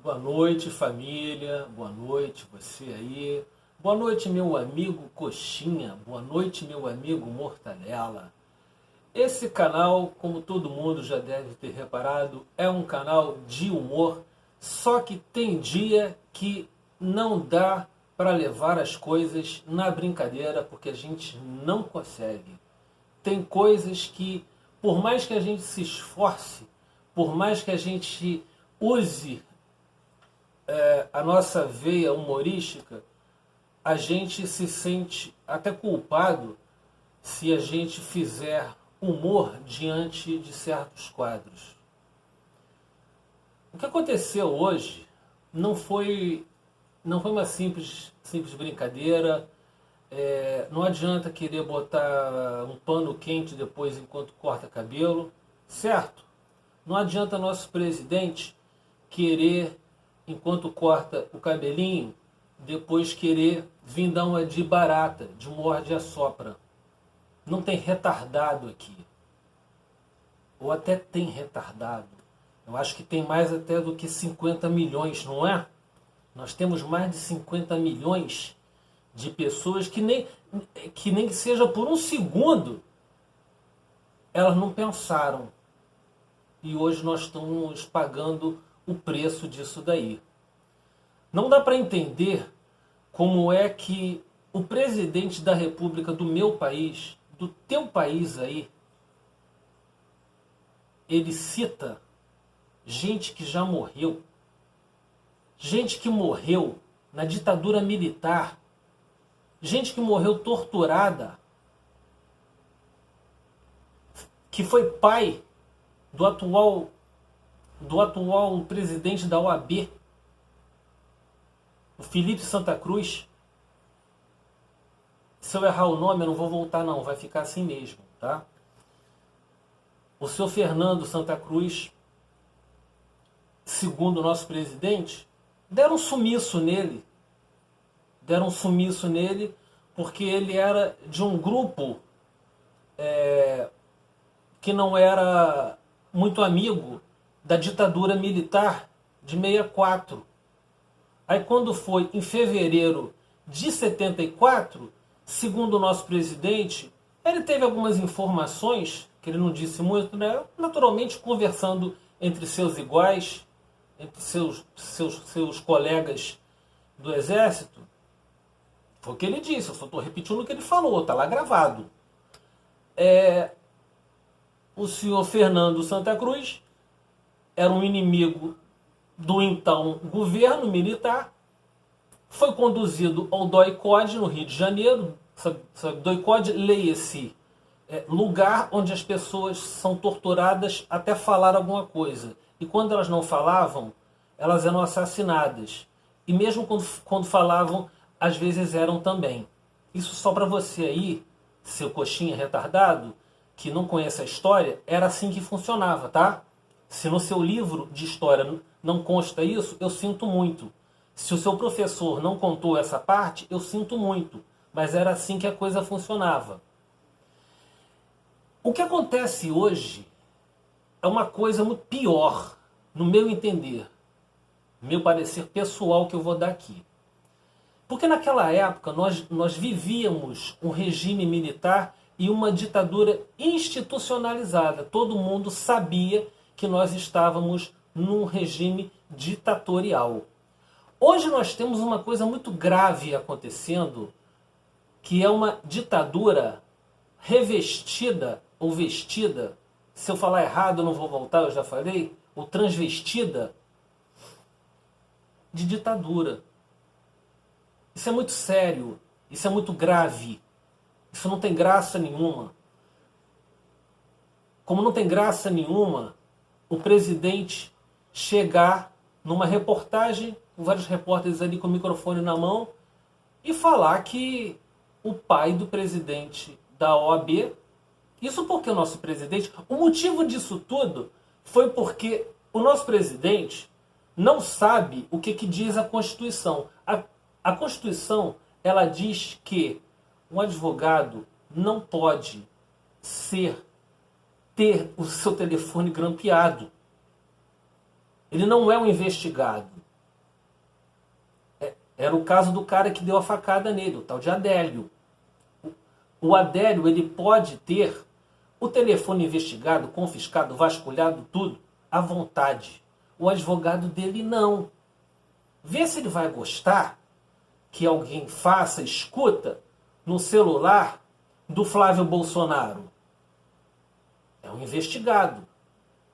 Boa noite, família. Boa noite, você aí. Boa noite, meu amigo Coxinha. Boa noite, meu amigo Mortadela. Esse canal, como todo mundo já deve ter reparado, é um canal de humor, só que tem dia que não dá para levar as coisas na brincadeira, porque a gente não consegue. Tem coisas que, por mais que a gente se esforce, por mais que a gente use a nossa veia humorística, a gente se sente até culpado se a gente fizer humor diante de certos quadros. O que aconteceu hoje não foi uma simples brincadeira. Não adianta querer botar um pano quente depois enquanto corta cabelo, certo? Não adianta nosso presidente querer, enquanto corta o cabelinho, depois querer vir dar uma de barata, de morde e assopra. Não tem retardado aqui. Ou até tem retardado. Eu acho que tem mais até do que 50 milhões, não é? Nós temos mais de 50 milhões de pessoas que nem que seja por um segundo elas não pensaram. E hoje nós estamos pagando o preço disso daí. Não dá para entender como é que o presidente da República do meu país, do teu país aí, ele cita gente que já morreu. Gente que morreu na ditadura militar. Gente que morreu torturada. Que foi pai do atual presidente da OAB, o Felipe Santa Cruz. Se eu errar o nome, eu não vou voltar não, vai ficar assim mesmo, tá? O seu Fernando Santa Cruz, segundo o nosso presidente, deram um sumiço nele. Deram um sumiço nele porque ele era de um grupo que não era muito amigo da ditadura militar de 64. Aí quando foi em fevereiro de 74, segundo o nosso presidente, ele teve algumas informações, que ele não disse muito, né? Naturalmente conversando entre seus iguais, entre seus colegas do exército. Foi o que ele disse, eu só estou repetindo o que ele falou, está lá gravado. O senhor Fernando Santa Cruz era um inimigo do então governo militar, foi conduzido ao DOI-CODE no Rio de Janeiro. Sabe, DOI-CODE, leia-se, lugar onde as pessoas são torturadas até falar alguma coisa. E quando elas não falavam, elas eram assassinadas. E mesmo quando falavam, às vezes eram também. Isso só para você aí, seu coxinha retardado, que não conhece a história, era assim que funcionava, tá? Se no seu livro de história não consta isso, eu sinto muito. Se o seu professor não contou essa parte, eu sinto muito. Mas era assim que a coisa funcionava. O que acontece hoje é uma coisa muito pior, no meu entender, meu parecer pessoal que eu vou dar aqui. Porque naquela época nós vivíamos um regime militar e uma ditadura institucionalizada. Todo mundo sabia que nós estávamos num regime ditatorial. Hoje nós temos uma coisa muito grave acontecendo, que é uma ditadura revestida ou vestida, se eu falar errado eu não vou voltar, eu já falei, ou transvestida de ditadura. Isso é muito sério, isso é muito grave, isso não tem graça nenhuma. Como não tem graça nenhuma o presidente chegar numa reportagem, com vários repórteres ali com o microfone na mão, e falar que o pai do presidente da OAB, isso porque o nosso presidente, o motivo disso tudo foi porque o nosso presidente não sabe o que diz a Constituição. A Constituição, ela diz que um advogado não pode ter o seu telefone grampeado. Ele não é um investigado. Era o caso do cara que deu a facada nele, o tal de Adélio. O Adélio, ele pode ter o telefone investigado, confiscado, vasculhado, tudo, à vontade. O advogado dele não. Vê se ele vai gostar que alguém faça escuta no celular do Flávio Bolsonaro. É um investigado.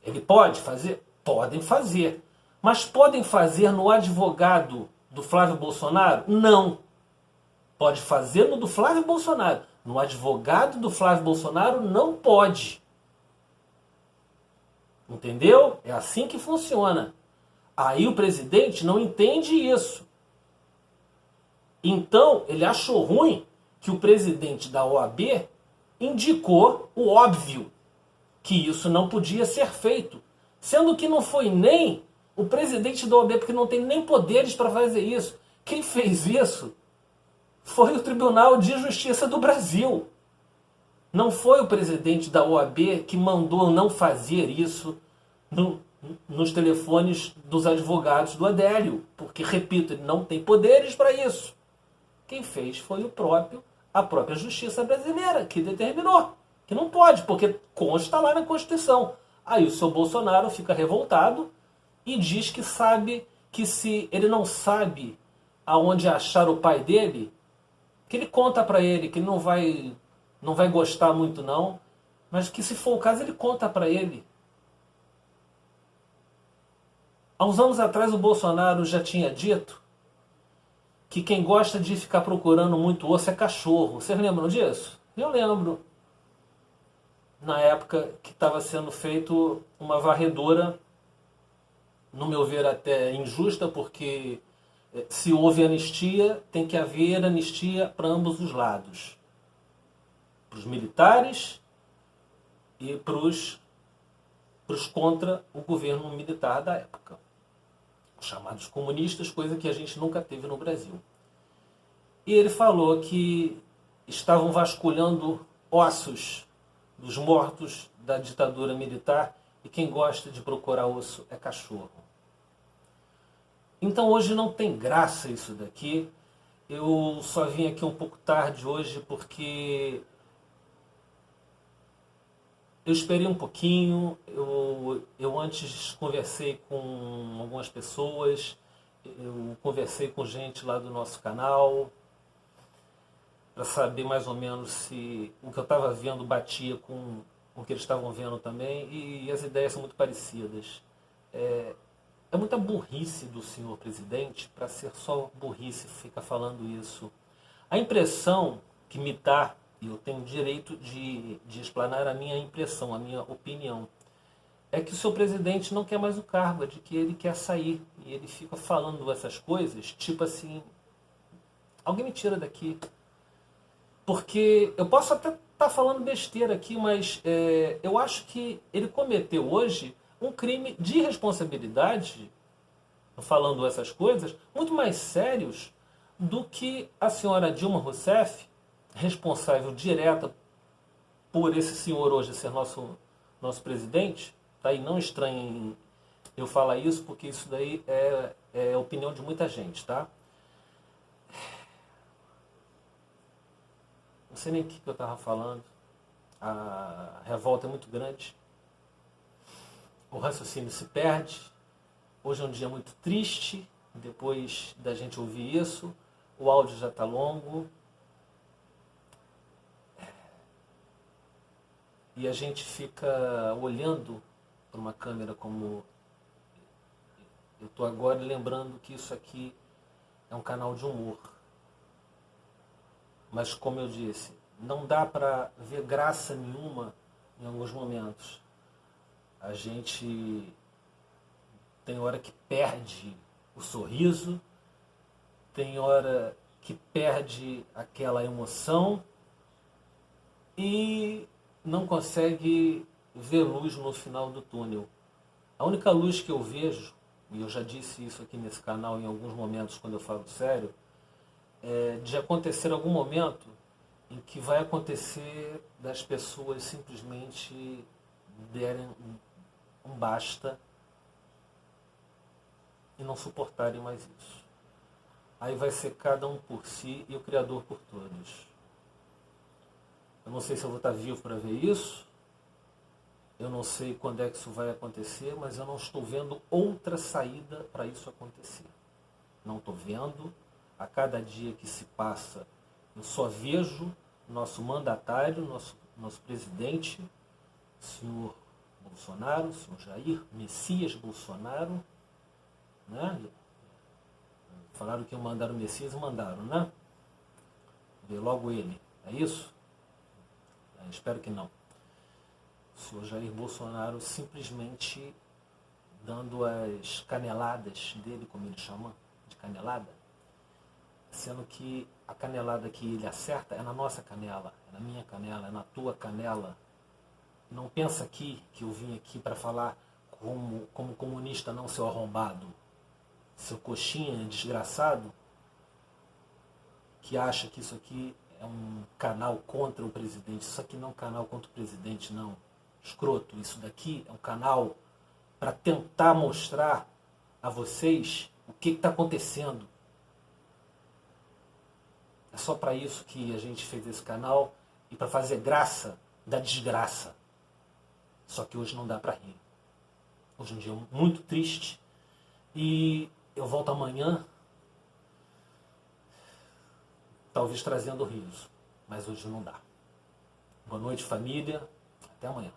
Ele pode fazer? Podem fazer. Mas podem fazer no advogado do Flávio Bolsonaro? Não. Pode fazer no do Flávio Bolsonaro. No advogado do Flávio Bolsonaro não pode. Entendeu? É assim que funciona. Aí o presidente não entende isso. Então, ele achou ruim que o presidente da OAB indicou o óbvio, que isso não podia ser feito. Sendo que não foi nem o presidente da OAB, porque não tem nem poderes para fazer isso. Quem fez isso foi o Tribunal de Justiça do Brasil. Não foi o presidente da OAB que mandou não fazer isso nos telefones dos advogados do Adélio. Porque, repito, ele não tem poderes para isso. Quem fez foi a própria Justiça brasileira, que determinou que não pode, porque consta lá na Constituição. Aí o seu Bolsonaro fica revoltado e diz que sabe que se ele não sabe aonde achar o pai dele, que ele conta para ele, que ele não vai gostar muito não, mas que se for o caso ele conta para ele. Há uns anos atrás o Bolsonaro já tinha dito que quem gosta de ficar procurando muito osso é cachorro. Vocês lembram disso? Eu lembro. Na época que estava sendo feito uma varredura, no meu ver até injusta, porque se houve anistia, tem que haver anistia para ambos os lados. Para os militares e para os contra o governo militar da época. Os chamados comunistas, coisa que a gente nunca teve no Brasil. E ele falou que estavam vasculhando ossos dos mortos da ditadura militar e quem gosta de procurar osso é cachorro. Então hoje não tem graça isso daqui. Eu só vim aqui um pouco tarde hoje porque eu esperei um pouquinho, eu antes conversei com algumas pessoas, eu conversei com gente lá do nosso canal, para saber mais ou menos se o que eu estava vendo batia com o que eles estavam vendo também, e as ideias são muito parecidas. É muita burrice do senhor presidente para ser só burrice ficar falando isso. A impressão que me dá, e eu tenho o direito de explanar a minha impressão, a minha opinião, é que o seu presidente não quer mais o cargo, é de que ele quer sair. E ele fica falando essas coisas, tipo assim, alguém me tira daqui. Porque eu posso até estar falando besteira aqui, mas eu acho que ele cometeu hoje um crime de responsabilidade, falando essas coisas, muito mais sérios do que a senhora Dilma Rousseff, responsável direta por esse senhor hoje ser nosso presidente, tá? E não estranhem eu falar isso, porque isso daí é a opinião de muita gente, tá? Não sei nem o que eu estava falando. A revolta é muito grande. O raciocínio se perde. Hoje é um dia muito triste. Depois da gente ouvir isso, o áudio já está longo. E a gente fica olhando para uma câmera como eu estou agora, lembrando que isso aqui é um canal de humor. Mas, como eu disse, não dá para ver graça nenhuma em alguns momentos. A gente tem hora que perde o sorriso, tem hora que perde aquela emoção e não consegue ver luz no final do túnel. A única luz que eu vejo, e eu já disse isso aqui nesse canal em alguns momentos quando eu falo sério, de acontecer algum momento em que vai acontecer das pessoas simplesmente derem um basta e não suportarem mais isso. aí vai ser cada um por si e o Criador por todos. Eu não sei se eu vou estar vivo para ver isso, eu não sei quando é que isso vai acontecer, mas eu não estou vendo outra saída para isso acontecer. Não estou vendo. A cada dia que se passa, eu só vejo nosso mandatário, nosso presidente, o senhor Bolsonaro, o senhor Jair Messias Bolsonaro, né? Falaram que iam mandar o Messias, mandaram, né? Vê logo ele, é isso? Espero que não. O senhor Jair Bolsonaro simplesmente dando as caneladas dele, como ele chama, de canelada, sendo que a canelada que ele acerta é na nossa canela, é na minha canela, é na tua canela. Não pensa aqui que eu vim aqui para falar como comunista não, seu arrombado, seu coxinha desgraçado, que acha que isso aqui é um canal contra o presidente. Isso aqui não é um canal contra o presidente, não. Escroto, isso daqui é um canal para tentar mostrar a vocês o que está acontecendo. É só para isso que a gente fez esse canal e para fazer graça da desgraça. Só que hoje não dá para rir. Hoje é um dia muito triste e eu volto amanhã, talvez trazendo riso, mas hoje não dá. Boa noite, família. Até amanhã.